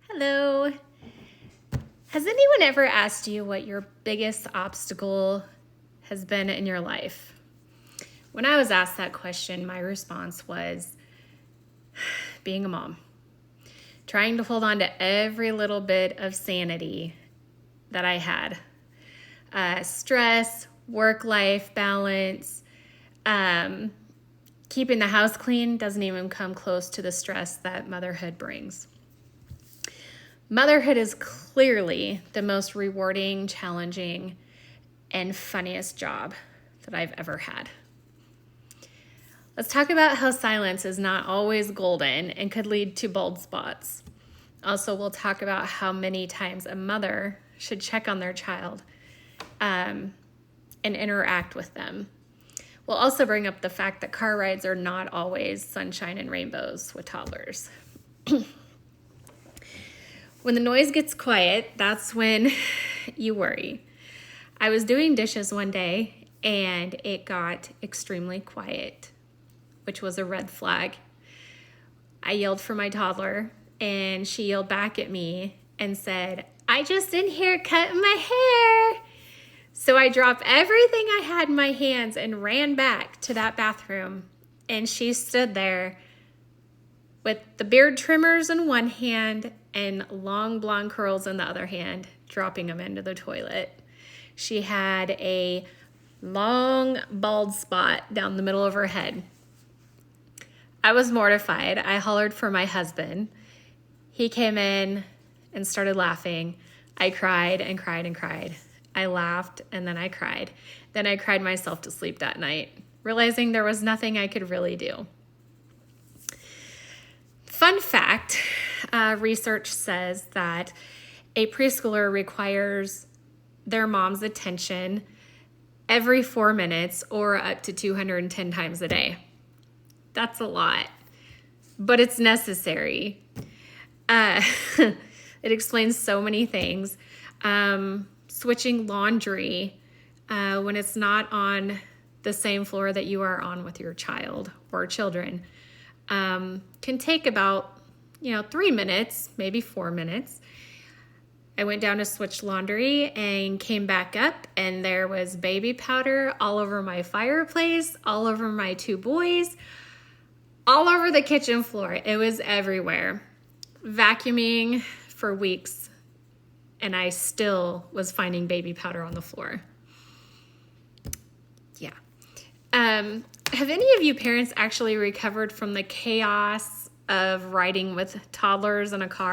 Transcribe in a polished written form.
Hello. Has anyone ever asked you what your biggest obstacle has been in your life? When I was asked that question, my response was being a mom, trying to hold on to every little bit of sanity that I had. Stress, work-life balance, keeping the house clean doesn't even come close to the stress that motherhood brings. Motherhood is clearly the most rewarding, challenging, and funniest job that I've ever had. Let's talk about how silence is not always golden and could lead to bald spots. Also, we'll talk about how many times a mother should check on their child and interact with them. We'll also bring up the fact that car rides are not always sunshine and rainbows with toddlers. When the noise gets quiet, that's when you worry. I was doing dishes one day and it got extremely quiet, which was a red flag. I yelled for my toddler and she yelled back at me and said, "I just in here cutting my hair." So I dropped everything I had in my hands and ran back to that bathroom, and she stood there with the beard trimmers in one hand and long blonde curls in the other hand, dropping them into the toilet. She had a long bald spot down the middle of her head. I was mortified. I hollered for my husband. He came in and started laughing. I cried and cried and cried. I laughed and then I cried. Then I cried myself to sleep that night, realizing there was nothing I could really do. Fun fact, research says that a preschooler requires their mom's attention every 4 minutes or up to 210 times a day. That's a lot, but it's necessary. It explains so many things. Switching laundry when it's not on the same floor that you are on with your child or children can take about 3 minutes, maybe 4 minutes. I went down to switch laundry and came back up, and there was baby powder all over my fireplace, all over my two boys, all over the kitchen floor. It was everywhere. Vacuuming for weeks, and I still was finding baby powder on the floor. Yeah. Have any of you parents actually recovered from the chaos of riding with toddlers in a car?